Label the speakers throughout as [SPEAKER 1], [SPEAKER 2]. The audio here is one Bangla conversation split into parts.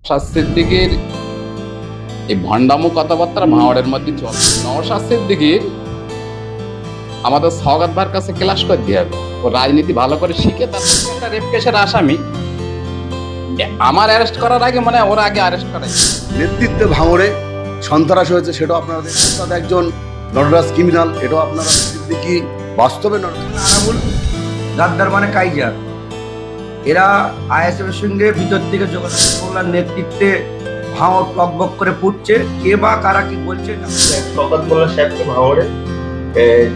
[SPEAKER 1] সিদ্দিকীর এই ভণ্ডামো কথাবার্তা ভাঙড়ের মধ্যে চলে। নওশাদ সিদ্দিকীর আমাদের সওগাত ভাইয়ের কাছে ক্লাস করে দিয়ে হবে, ও রাজনীতি ভালো করে শিখে তার একটা রেপ কেসের আসামি আমার অ্যারেস্ট করার আগে মানে ওর আগে অ্যারেস্ট করাই।
[SPEAKER 2] নেতৃত্বে ভাঙড়ে সন্ত্রাস হয়েছে, সেটাও আপনারা দেখছেন। একজন নটরাজ ক্রিমিনাল, এটাও আপনারা সিদ্দিকী বাস্তবে
[SPEAKER 3] আরাবুল গাদ্দার মানে কাইজার। এরা আইএসএফ এর সঙ্গে ভিতর থেকে যোগাযোগ করলার নেতৃত্বে ভাঙড় টকবক করে ফুটছে। কে বা কারা কি বলছে?
[SPEAKER 4] শওকত মোল্লা সাহেবকে ভাঙড়ে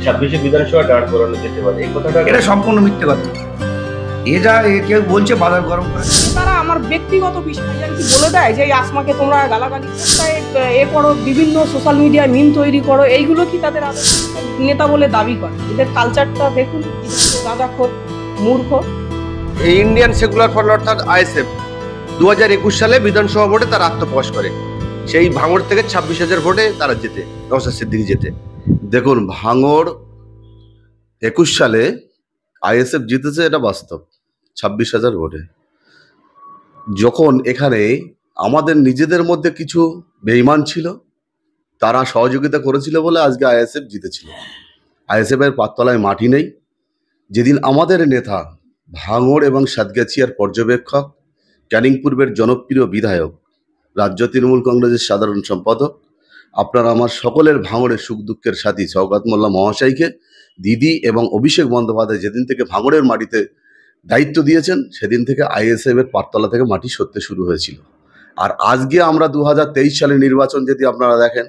[SPEAKER 4] 26শে বিধানসভা দাঁড় করানো যেতে পারে, এই কথাটা
[SPEAKER 3] এটা সম্পূর্ণ মিথ্যে কথা। কেউ বলছে বাজার গরম করে।
[SPEAKER 5] তারা আমার ব্যক্তিগত বিষয় কি বলে দেয় যে আসমাকে তোমরা গালাগালি এ করো, বিভিন্ন সোশ্যাল মিডিয়ায় মিম তৈরি করো, এইগুলো কি তাদের নেতা বলে দাবি করে? এদের কালচারটা দেখুন, গাঁজাখোর, মূর্খ।
[SPEAKER 6] ইন্ডিয়ান সেকুলার ফ্রন্ট অর্থাৎ আইএসএফ 2021 সালে বিধানসভা ভোটে তারা আত্মপ্রকাশ করে। সেই ভাঙড় থেকে 26,000 ভোটে তারা জেতে, নওশাদ সিদ্দিকী জেতে।
[SPEAKER 2] দেখুন, ভাঙড় 21 সালে আইএসএফ জিতেছে, এটা বাস্তব, 26,000 ভোটে। যখন এখানে আমাদের নিজেদের মধ্যে কিছু বেঈমান ছিল, তারা সহযোগিতা করেছিল বলে আজকে আইএসএফ জিতেছিল। আইএসএফ এর পাততলায় মাটি নেই। যেদিন আমাদের নেতা ভাঙড় এবং সাতগাছিয়ার পর্যবেক্ষক, ক্যানিং পূর্বের জনপ্রিয় বিধায়ক, রাজ্য তৃণমূল কংগ্রেসের সাধারণ সম্পাদক, আপনারা আমার সকলের ভাঙড়ের সুখ দুঃখের সাথী শওকত মোল্লা মহাশয়কে, দিদি এবং অভিষেক বন্দ্যোপাধ্যায় যেদিন থেকে ভাঙড়ের মাটিতে দায়িত্ব দিয়েছেন, সেদিন থেকে আইএসএফ এর পাততলা থেকে মাটি সরতে শুরু হয়েছিল। আর আজকে আমরা 2023 সালের নির্বাচন যদি আপনারা দেখেন,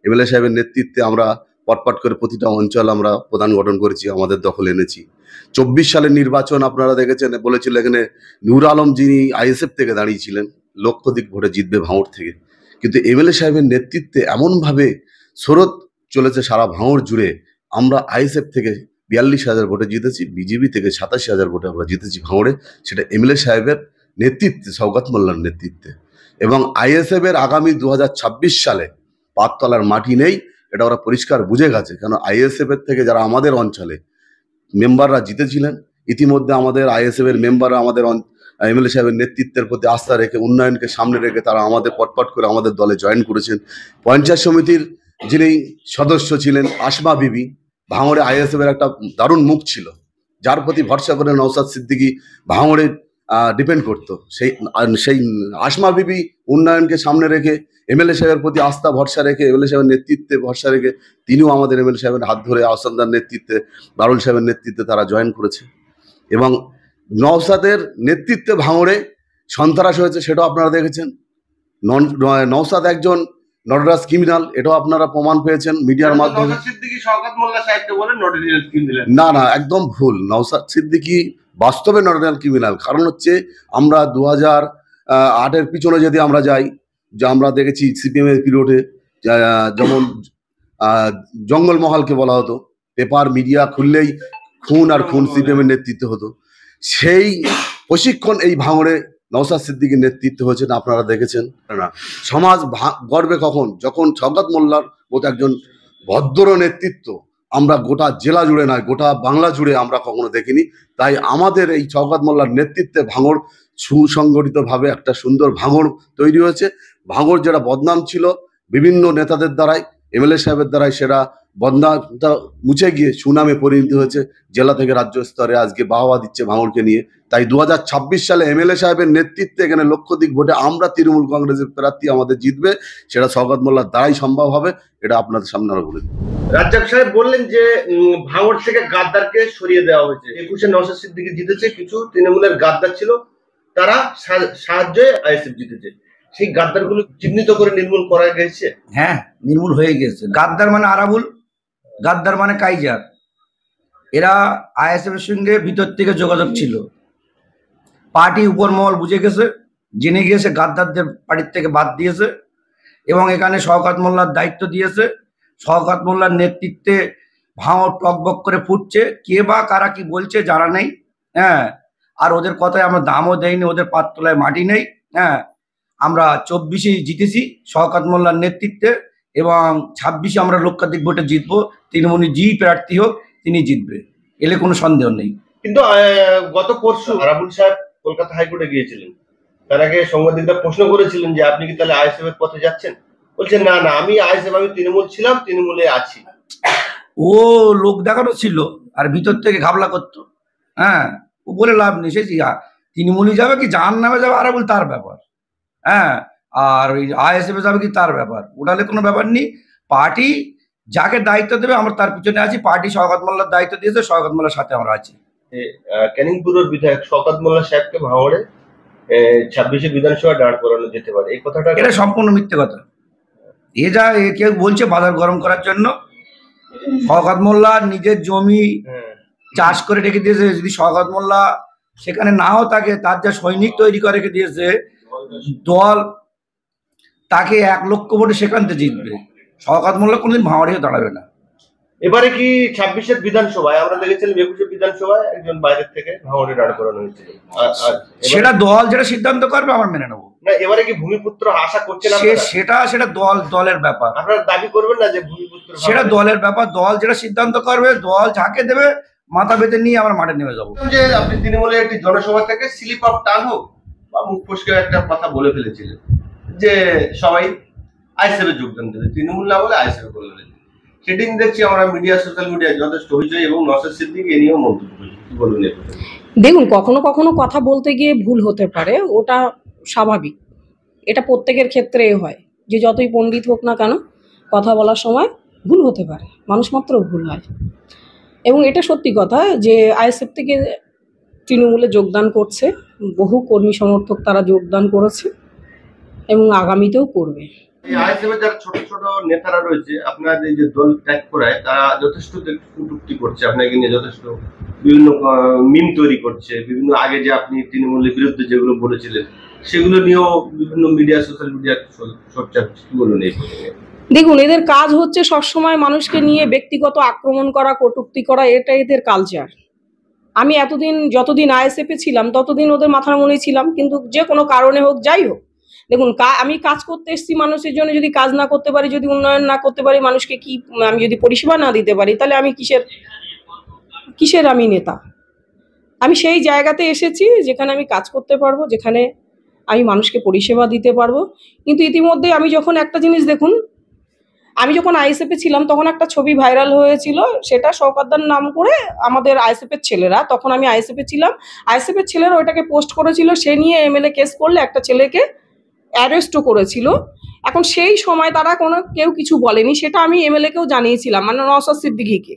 [SPEAKER 2] এমএলএ সাহেবের নেতৃত্বে আমরা পটপট করে প্রতিটা অঞ্চল আমরা প্রধান গঠন করেছি, আমাদের দখলে এনেছি। 24 সালের নির্বাচন আপনারা দেখেছেন, বলেছিল এখানে নূর আলম, যিনি আইএসএফ থেকে দাঁড়িয়েছিলেন, লক্ষাধিক ভোটে জিতবে ভাঙড় থেকে। কিন্তু এমএলএ সাহেবের নেতৃত্বে এমনভাবে স্রোত চলেছে সারা ভাঙড় জুড়ে। আমরা আইএসএফ থেকে 42,000 ভোটে জিতেছি, বিজেপি থেকে 87,000 ভোটে আমরা জিতেছি ভাঙড়ে। সেটা এমএলএ সাহেবের নেতৃত্বে, শওকত মোল্লার নেতৃত্বে। এবং আইএসএফ এর আগামী 2026 সালে পাততলার মাটি নেই, এটা ওরা পরিষ্কার বুঝে গেছে। কেন আইএসএফ এর থেকে যারা আমাদের অঞ্চলে মেম্বাররা জিতেছিলেন, ইতিমধ্যে আমাদের আইএসএফ এর মেম্বাররা আমাদের এমএলএ সাহেবের নেতৃত্বের প্রতি আস্থা রেখে, উন্নয়নকে সামনে রেখে তারা আমাদের পটপট করে আমাদের দলে জয়েন করেছেন। পঞ্চায়েত সমিতির যিনি সদস্য ছিলেন আসমা বিবি, ভাঙড়ে আইএসএফ এর একটা দারুণ মুখ ছিল, যার প্রতি ভরসা করে নওশাদ সিদ্দিকী ভাঙড়ে ডিপেন্ড করতো। সেই আসমা বিবি উন্নয়নকে সামনে রেখে, এমএলএ সাহেবের প্রতি আস্থা ভরসা রেখে, এমএলএ সাহেবের নেতৃত্বে ভরসা রেখে, তিনিও আমাদের এমএলএ সাহেবের হাত ধরে আহসানদার নেতৃত্বে, বারুল সাহেবের নেতৃত্বে তারা জয়েন করেছে। এবং নওশাদের নেতৃত্বে ভাঙড়ে সন্ত্রাস হয়েছে, সেটাও আপনারা দেখেছেন। নওশাদ একজন নটরাজ ক্রিমিনাল, এটাও আপনারা প্রমাণ পেয়েছেন মিডিয়ার মাধ্যমে।
[SPEAKER 4] শওকত মোল্লা সাহেবকে বলে নটরিয়াল ক্রিমিনাল।
[SPEAKER 2] না, একদম ভুল। নওশাদ সিদ্দিকী বাস্তবে নটরিয়াল ক্রিমিনাল। কারণ হচ্ছে আমরা 2008-এর পিছনে যদি আমরা যাই, যা আমরা দেখেছি সিপিএম এর পিরিয়ডে, যেমন জঙ্গলমহলকে বলা হতো, পেপার মিডিয়া খুললেই খুন আর খুন, সিপিএম এর নেতৃত্ব হতো। সেই প্রশিক্ষণ এই ভাঙড়ে নওশাদ সিদ্দিকীর নেতৃত্ব হয়েছে, আপনারা দেখেছেন। না, সমাজ গর্বে কখন, যখন শওকত মোল্লার মতো একজন ভদ্র নেতৃত্ব আমরা গোটা জেলা জুড়ে নয়, গোটা বাংলা জুড়ে আমরা কখনো দেখিনি। তাই আমাদের এই শওকত মোল্লার নেতৃত্বে ভাঙড় সুসংগঠিতভাবে একটা সুন্দর ভাঙড় তৈরি হয়েছে। ভাঙড় যেটা বদনাম ছিল বিভিন্ন নেতাদের দ্বারাই, এমএলএ সাহেবের দ্বারাই, সেটা বদনামটা মুছে গিয়ে সুনামে পরিণত হয়েছে। জেলা থেকে রাজ্য স্তরে আজকে বাহবা দিচ্ছে ভাঙড়কে নিয়ে। তাই 2026 সালে এমএলএ সাহেবের নেতৃত্বে এখানে লক্ষাধিক ভোটে আমরা তৃণমূল কংগ্রেসের প্রার্থী আমাদের জিতবে, সেটা শওকত মোল্লার দ্বারাই সম্ভব হবে। এটা আপনাদের সামনে আমরা বলে দিই।
[SPEAKER 4] রাজ্জাক সাহেব বললেন যে ভাঙড় থেকে গাদ্দারকে সরিয়ে দেওয়া হয়েছে। 21-এ নওশাদ সিদ্দিকী জিতেছে, কিছু তৃণমূলের গাদ্দার ছিল, তারা সাহায্যে আইএসএফ জিতেছে। সেই গাদ্দারগুলো চিহ্নিত করে নির্মূল করা গেছে।
[SPEAKER 3] হ্যাঁ, নির্মূল হয়ে গেছে। গাদ্দার মানে আরাবুল, গাদ্দার মানে কাইজার। এরা আইএসএফ এর সঙ্গে ভিতর থেকে যোগাযোগ ছিল। পার্টি উপর মহল বুঝে গেছে, জেনে গিয়েছে, গাদ্দারদের পার্টির থেকে বাদ দিয়েছে এবং এখানে শওকত মোল্লার দায়িত্ব দিয়েছে। শওকত মোল্লার নেতৃত্বে ভাঙড় টকবক করে ফুটছে। কে বা কারা কি বলছে জানা নেই। হ্যাঁ, আর ওদের কথায় আমরা দামও দেয়নি, ওদের পাততলায় মাটি নেই। হ্যাঁ, আমরা 24-এ জিতেছি শওকত মোল্লার নেতৃত্বে এবং 26-এ আমরা লক্ষাধিক ভোটে জিতবো। তৃণমূলের যেই প্রার্থী হোক তিনি জিতবে, এলে কোনো সন্দেহ নেই।
[SPEAKER 4] কিন্তু গত পরশু আরাবুল সাহেব কলকাতা হাইকোর্টে গিয়েছিলেন, তার আগে সাংবাদিকরা প্রশ্ন করেছিলেন যে আপনি কি তাহলে আইএসএফ এর পথে যাচ্ছেন, বলছেন না না আমি আইএসএফ, আমি তৃণমূল ছিলাম, তৃণমূলে আছি।
[SPEAKER 3] ও লোক দেখানো ছিল আর ভিতর থেকে ঘাবলা করতো। হ্যাঁ, ও বলে লাভ নেই, সে তৃণমূলই যাবে কি জাহান্নামে যাবে আরাবুল তার ব্যাপার। হ্যাঁ, আর ওই আইএসএফ এ যাবে কি তার ব্যাপার, ওটালে কোনো ব্যাপার নেই। পার্টি যাকে দায়িত্ব দেবে আমরা তার পিছনে আছি। পার্টি শওকত মোল্লার দায়িত্ব দিয়েছে, শওকত মোল্লার সাথে আমরা আছি।
[SPEAKER 4] ক্যানিং ব্যুরোর বিধায়ক শওকত মোল্লা সাহেবকে ভাঙড়ে 26শে বিধানসভা দাঁড় করানো যেতে পারে, এই কথাটা
[SPEAKER 3] এটা সম্পূর্ণ মিথ্যে কথা। কেউ বলছে বাজার গরম করার জন্য। শওকত মোল্লা নিজের জমি চাষ করে রেখে দিয়েছে। যদি শওকত মোল্লা সেখানে নাও থাকে, তার যা সৈনিক তৈরি করে রেখে দিয়েছে, দল তাকে 1 লক্ষ ভোটে সেখান থেকে জিতবে। শওকত মোল্লা কোনদিন ভাঙড়েও দাঁড়াবে না।
[SPEAKER 4] এবারে কি 26শে বিধানসভায় আমরা দেখেছিলাম 21শে বিধানসভায় একজন বাইরের থেকে ভাঙড়ে দাঁড় করানো হয়েছিল,
[SPEAKER 3] সেটা দল যেটা সিদ্ধান্ত করবে আমরা মেনে নেবো।
[SPEAKER 4] না এবারে কি ভূমিপুত্র আশা করছেন
[SPEAKER 3] সেটা দলের ব্যাপার।
[SPEAKER 4] আপনারা দাবি করবেন না যে ভূমিপুত্র,
[SPEAKER 3] সেটা দলের ব্যাপার। দল যেটা সিদ্ধান্ত করবে, দল যাকে দেবে মাথা বেঁধে নিয়ে আমরা মাঠে নেমে যাবো।
[SPEAKER 4] যে আপনি তৃণমূলের একটি জনসভা থেকে স্লিপ অফ টান হোক বা মুখ ফসকে একটা কথা বলে ফেলেছিলেন যে সবাই আইএসএফ এ যোগদান দেবে, তৃণমূল না বলে আইএসএফ এ করে ফেলেছে। সেদিন দেখছি আমরা সোশ্যাল মিডিয়ায় যথেষ্ট হইচই এবং নওশাদ সিদ্দিকী এ নিয়েও মন্তব্য করেছি, কি বলবেন?
[SPEAKER 5] দেখুন, কখনো কখনো কথা বলতে গিয়ে ভুল হতে পারে, ওটা স্বাভাবিক। এটা প্রত্যেকের ক্ষেত্রে হয় যে যতই পণ্ডিত হোক না কেন, কথা বলার সময় ভুল হতে পারে, মানুষ মাত্র ভুল হয়। এবং এটা সত্যি কথা যে আইএসএফ থেকে তৃণমূলে যোগদান করছে বহু কর্মী সমর্থক, তারা যোগদান করেছে এবং আগামীতেও করবে।
[SPEAKER 4] আইএসএফ এর যারা ছোট ছোট নেতারা রয়েছে আপনার এই যে দল ত্যাগ করায়, তারা যথেষ্ট কটূক্তি করছে আপনাকে নিয়ে, যথেষ্ট বিভিন্ন মিম তৈরি করছে, বিভিন্ন আগে যে আপনি তৃণমূলের বিরুদ্ধে যেগুলো বলেছিলেন সেগুলো নিয়েও বিভিন্ন মিডিয়া সোশ্যাল মিডিয়া চর্চা হচ্ছে, কি বলুন এই?
[SPEAKER 5] দেখুন, এদের কাজ হচ্ছে সবসময় মানুষকে নিয়ে ব্যক্তিগত আক্রমণ করা, কটূক্তি করা, এটা এদের কালচার। আমি যতদিন আইএসএফ এ ছিলাম ততদিন ওদের মাথার মনেই ছিলাম, কিন্তু যে কোনো কারণে হোক, যাই হোক, দেখুন আমি কাজ করতে এসেছি মানুষের জন্য, যদি কাজ না করতে পারি, যদি উন্নয়ন না করতে পারি, মানুষকে কি আমি যদি পরিষেবা না দিতে পারি, তাহলে আমি কিসের আমি নেতা? আমি সেই জায়গাতে এসেছি যেখানে আমি কাজ করতে পারবো, যেখানে আমি মানুষকে পরিষেবা দিতে পারবো। কিন্তু ইতিমধ্যে আমি যখন একটা জিনিস দেখুন, আমি যখন আইএসএফ এ ছিলাম তখন একটা ছবি ভাইরাল হয়েছিল, সেটা শওকতদার নাম করে আমাদের আইএসএফ এর ছেলেরা, তখন আমি আইএসএফ এ ছিলাম, আইএসএফ এর ছেলেরা ওইটাকে পোস্ট করেছিল, সে নিয়ে এমএলএ কেস করলে একটা ছেলেকে অ্যারেস্টও করেছিল। এখন সেই সময় তারা কেউ কিছু বলেনি, সেটা আমি এমএলএ কেও জানিয়েছিলাম, মানে নওশাদ সিদ্দিকীকে,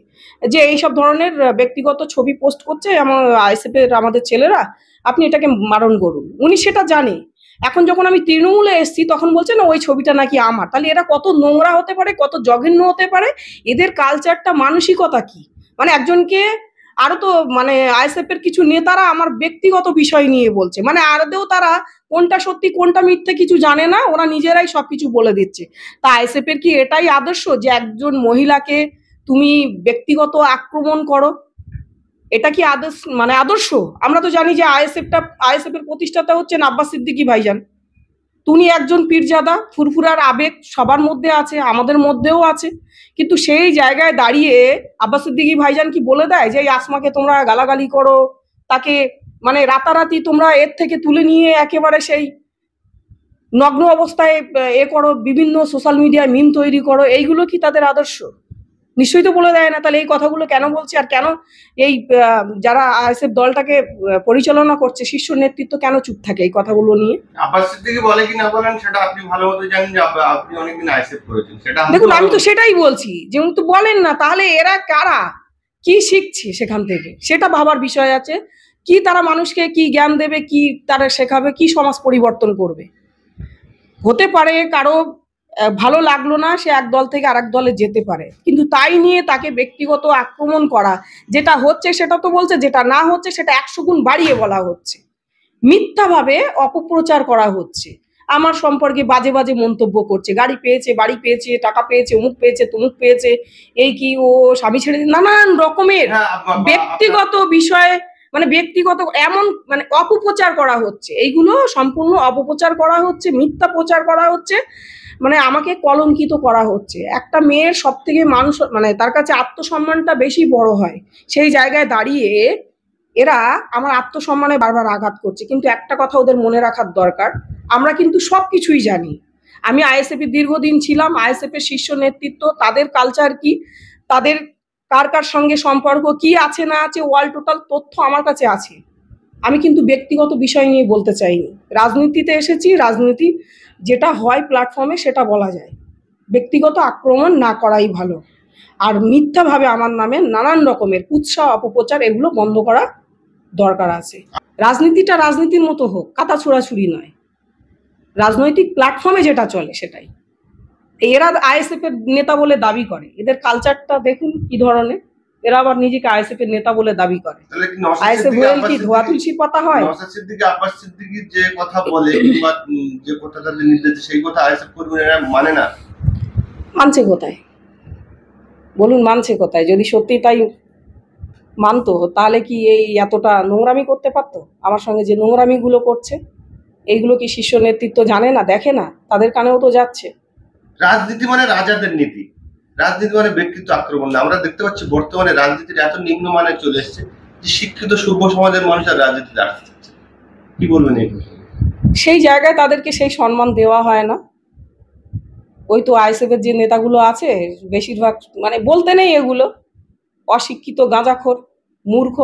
[SPEAKER 5] যে এইসব ধরনের ব্যক্তিগত ছবি পোস্ট করছে আমার আইএসএফ এর আমাদের ছেলেরা, আপনি এটাকে মারণ করুন। উনি সেটা জানে। এখন যখন আমি তৃণমূলে এসেছি তখন বলছে না ওই ছবিটা নাকি আমার। তাহলে এরা কত নোংরা হতে পারে, কত জঘন্য হতে পারে, এদের কালচারটা, মানসিকতা কি? মানে একজনকে আরো তো মানে আইএসএফ এর কিছু নেতারা আমার ব্যক্তিগত বিষয় নিয়ে বলছে, মানে আদৌ তারা কোনটা সত্যি কোনটা মিথ্যে কিছু জানে না, ওরা নিজেরাই সবকিছু বলে দিচ্ছে। তা আইএসএফ এর কি এটাই আদর্শ যে একজন মহিলাকে তুমি ব্যক্তিগত আক্রমণ করো? এটা কি আদর্শ? আমরা তো জানি যে আইএসএফ এর প্রতিষ্ঠাতা হচ্ছেন আব্বাস সিদ্দিকী ভাইজান। তিনি একজন পীরজাদা, ফুরফুরার আবেগ সবার মধ্যে আছে, আমাদের মধ্যেও আছে, কিন্তু সেই জায়গায় দাঁড়িয়ে আব্বাস সিদ্দিকী ভাইজান কি বলে দেয় যে এই আসমাকে তোমরা গালাগালি করো, তাকে মানে রাতারাতি তোমরা এর থেকে তুলে নিয়ে একেবারে সেই নগ্ন অবস্থায় করো, বিভিন্ন সোশ্যাল মিডিয়ায় মিম তৈরি করো, এইগুলো কি তাদের আদর্শ? নিশ্চয়ই তো বলে দেয় না। তাহলে এই কথাগুলো কেন বলছে? আর কেন এই যারা আইএসএফ দলটাকে পরিচালনা করছে, শীর্ষ নেতৃত্ব কেন চুপ থাকে এই কথাগুলো নিয়ে?
[SPEAKER 4] আব্বাস সিদ্দিকী বলে কি না বলেন সেটা আপনি ভালো মতো জানেন, যে আপনি অনেকদিন আইএসএফ করেছেন। সেটা
[SPEAKER 5] দেখুন, আমি তো সেটাই বলছি, যেহেতু বলেন না, তাহলে এরা কারা, কি শিখছে সেখান থেকে, সেটা ভাবার বিষয় আছে। কি তারা মানুষকে কি জ্ঞান দেবে, কি তারা শেখাবে, কি সমাজ পরিবর্তন করবে? হতে পারে কারো ভালো লাগলো না, সে এক দল থেকে আরেক দলে যেতে পারে, কিন্তু তাই নিয়ে তাকে ব্যক্তিগত আক্রমণ করা, যেটা হচ্ছে সেটা তো বলছে, যেটা না হচ্ছে সেটা 100 গুণ বাড়িয়ে বলা হচ্ছে, মিথ্যাভাবে অপপ্রচার করা হচ্ছে, আমার সম্পর্কে বাজে বাজে মন্তব্য করছে, গাড়ি পেয়েছে, বাড়ি পেয়েছে, টাকা পেয়েছে, অমুক পেয়েছে, তমুক পেয়েছে, এই কি ও স্বামী ছেড়ে দিয়ে নানান রকমের ব্যক্তিগত বিষয়ে, মানে ব্যক্তিগত এমন মানে অপপ্রচার করা হচ্ছে। এইগুলো সম্পূর্ণ অপপ্রচার করা হচ্ছে, মিথ্যা প্রচার করা হচ্ছে, মানে আমাকে কলঙ্কিত করা হচ্ছে। একটা মেয়ের সব থেকে মানুষ মানে তার কাছে আত্মসম্মানটা বেশি বড় হয়, সেই জায়গায় দাঁড়িয়ে এরা আমার আত্মসম্মানে বারবার আঘাত করছে, কিন্তু একটা কথা ওদের মনে রাখার দরকার, আমরা কিন্তু সবকিছুই জানি। আমি আইএসএফ এর দীর্ঘদিন ছিলাম, আইএসএফ এর শীর্ষ নেতৃত্ব, তাদের কালচার কি, তাদের কার কার সঙ্গে সম্পর্ক কি আছে না আছে, ওয়াল টোটাল তথ্য আমার কাছে আছে। আমি কিন্তু ব্যক্তিগত বিষয় নিয়ে বলতে চাইনি। রাজনীতিতে এসেছি, রাজনীতি যেটা হয় প্ল্যাটফর্মে সেটা বলা যায়, ব্যক্তিগত আক্রমণ না করাই ভালো। আর মিথ্যাভাবে আমার নামে নানান রকমের কুৎসা অপপ্রচার এগুলো বন্ধ করা দরকার আছে। রাজনীতিটা রাজনীতির মতো হোক, কাটা ছোড়াছুড়ি নয়, রাজনৈতিক প্ল্যাটফর্মে যেটা চলে সেটাই। এরা আইএসএফ এর নেতা বলে দাবি করে, এদের কালচারটা দেখুন কি ধরনের। এরা আবার নিজেকে আইএসএফ এর নেতা বলে দাবি করে।
[SPEAKER 4] তাহলে কি নওশাদ
[SPEAKER 5] আইএসএফ
[SPEAKER 4] সিদ্দিকী,
[SPEAKER 5] হয়ে কি ধোয়া তুলসীর পাতা হয়?
[SPEAKER 4] নওশাদ সিদ্দিকী, আব্বাস সিদ্দিকী যে কথা বলে কিংবা যে কথা তাদের নির্দেশ, সেই কথা আইএসএফ কর্মীরা মানে না?
[SPEAKER 5] মানছে কোথায় বলুন, মানছে কোথায়? যদি সত্যি তাই মানতো তাহলে কি এই এতটা নোংরামি করতে পারতো? আমার সঙ্গে যে নোংরামিগুলো করছে এইগুলো কি শীর্ষ নেতৃত্ব জানে না, দেখে না? তাদের কানেও তো যাচ্ছে।
[SPEAKER 4] রাজনীতি মানে রাজাদের নীতি, রাজনীতি মানে ব্যক্তিত্ব আক্রমণ না। আমরা দেখতে পাচ্ছি বর্তমানে রাজনীতির এত নিম্নমানে চলে এসছে যে শিক্ষিত সভ্য সমাজের মানুষ আর রাজনীতিতে আসতে চাচ্ছে। কি বলবেন এই বিষয়ে?
[SPEAKER 5] সেই জায়গায় তাদেরকে সেই সম্মান দেওয়া হয় না। ওই তো আইএসএফ এর যে নেতাগুলো আছে বেশিরভাগ মানে বলতে নেই, এগুলো অশিক্ষিত, গাঁজাখোর, মূর্খ।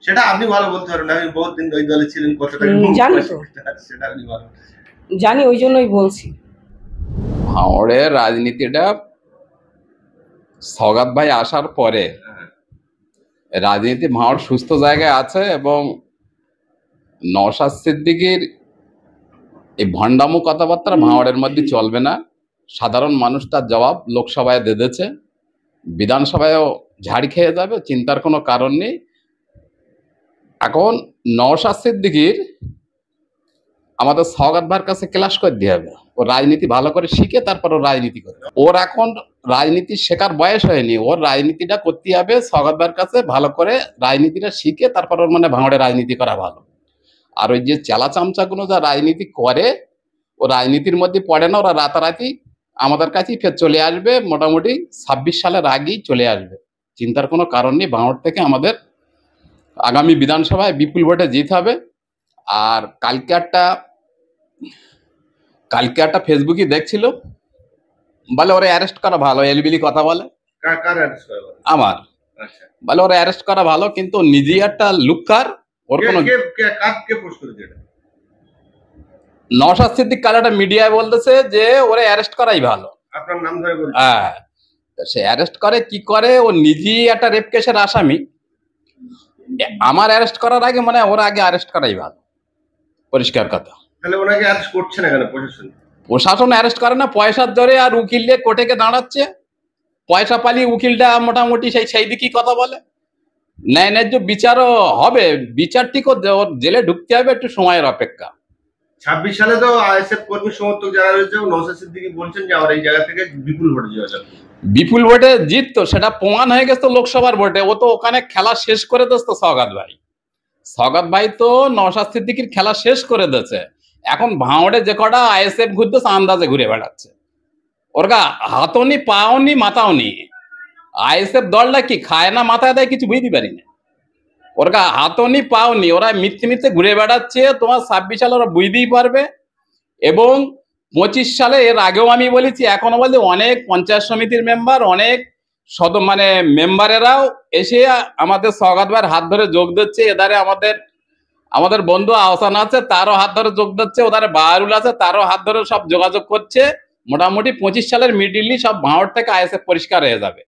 [SPEAKER 4] সেটা আপনি ভালো বলতে পারেন, আমি বহুত দিন ওই দলে ছিলেন, কতটা
[SPEAKER 5] জানি তো,
[SPEAKER 4] সেটা আপনি ভালো
[SPEAKER 5] জানি, ওই জন্যই বলছি।
[SPEAKER 1] ভাঙড়ের রাজনীতিটা সওগাত ভাই আসার পরে রাজনীতি ভাঙড় সুস্থ জায়গায় আছে, এবং নওশাদ সিদ্দিকীর এই ভণ্ডামো কথাবার্তা ভাঙড়ের মধ্যে চলবে না। সাধারণ মানুষ তার জবাব লোকসভায় দিয়ে দিয়েছে, বিধানসভায়ও ঝাড়ি খেয়ে যাবে, চিন্তার কোনো কারণ নেই। এখন নওশাদ সিদ্দিকীর আমাদের সওগাত ভাইয়ের কাছে ক্লাস করে দিয়ে হবে। ও রাজনীতি ভালো করে শিখে তারপর ও রাজনীতি করবে। ওর এখন রাজনীতি শেখার বয়স হয়নি, ওর রাজনীতিটা করতে হবে সওগাত ভাইয়ের কাছে ভালো করে রাজনীতিটা শিখে তারপর ওর মানে ভাঙড়ে রাজনীতি করা ভালো। আর ওই যে চেলা চামচাগুলো যা রাজনীতি করে, ও রাজনীতির মধ্যে পড়ে না, ওরা রাতারাতি আমাদের কাছেই ফের চলে আসবে, মোটামুটি 26 সালের আগেই চলে আসবে। চিন্তার কোনো কারণ নেই। ভাঙড় থেকে আমাদের আগামী বিধানসভায় বিপুল ভোটে জিত হবে। আর কালকে একটা ফেসবুকে দেখছিল, বলে ওরা অ্যারেস্ট করা ভালো, এলবিলি কথা বলে।
[SPEAKER 4] কার অ্যারেস্ট করা হবে?
[SPEAKER 1] আমার
[SPEAKER 4] আচ্ছা,
[SPEAKER 1] বলে ওরা অ্যারেস্ট করা ভালো, কিন্তু নিজেই একটা লুকার, ওর কোনো
[SPEAKER 4] কে পোস্ট করেছে এটা?
[SPEAKER 1] নওশাদ সিদ্দিক কাল একটা মিডিয়ায় বলতেছে যে ওরা অ্যারেস্ট করাই ভালো।
[SPEAKER 4] আপনার নাম ধরে বলছে?
[SPEAKER 1] হ্যাঁ, সে অ্যারেস্ট করে কি করে, ও নিজেই একটা রেপ কেসের আসামি। আমার অ্যারেস্ট করার আগে মানে ওর আগে অ্যারেস্ট করাই ভালো, পরিষ্কার কথা।
[SPEAKER 4] তাহলে ওনাকে অ্যারেস্ট করছে না কেন প্রশাসন?
[SPEAKER 1] প্রশাসন অ্যারেস্ট করে না, পয়সার জোরে আর উকিল দিয়ে কোর্টে দাঁড়াচ্ছে। পয়সা পালিয়ে উকিলটা মোটামুটি সেই দিকেই কথা বলে। ন্যায় ন্যায্য বিচারও হবে, বিচার ঠিক ওর জেলে ঢুকতে হবে, একটু সময়ের অপেক্ষা।
[SPEAKER 4] 26 সালে তো আইএসএফ কর্মী সমর্থক যারা রয়েছে, নওশাদ সিদ্দিকী বলছেন যে আমার এই জায়গা থেকে বিপুল ভোটে জয় যাবে।
[SPEAKER 1] বিপুল ভোটে জিত তো সেটা প্রমাণ হয়ে গেছে লোকসভার ভোটে। ও তো ওখানে খেলা শেষ করে দিচ্ছে সওগাত ভাই। সওগাত ভাই তো নওশাদ সিদ্দিকীর খেলা শেষ করে দিয়েছে। এখন ভাঙড়ে যে কটা আইএসএফ ঘুরতেছে আন্দাজে ঘুরে বেড়াচ্ছে, ওর গা হাতও নি, পাও নি, মাথাও নি। আইএসএফ দলটা কি খায় না মাথায় দেয় কিছু বুঝতে পারি না। ওর গা হাতও নি, পাও নি, ওরা মিথ্যে মিথ্যে ঘুরে বেড়াচ্ছে। তোমার 26 সালে ওরা বুঝতেই পারবে। এবং 25 সালে, এর আগেও আমি বলেছি, এখনো বলছি, অনেক পঞ্চায়েত সমিতির মেম্বার, অনেক মানে মেম্বারেরাও এসে আমাদের সওগাত ভাইয়ের হাত ধরে যোগ দিচ্ছে। এধারে আমাদের বন্ধু আহসান আছে, তারও হাত ধরে যোগ দিচ্ছে। ওধারে বাহারুল আছে, তারও হাত ধরে সব যোগাযোগ করছে। মোটামুটি 25 সালের মিডিলি সব ভাঙড় থেকে আইএসএফ পরিষ্কার হয়ে যাবে।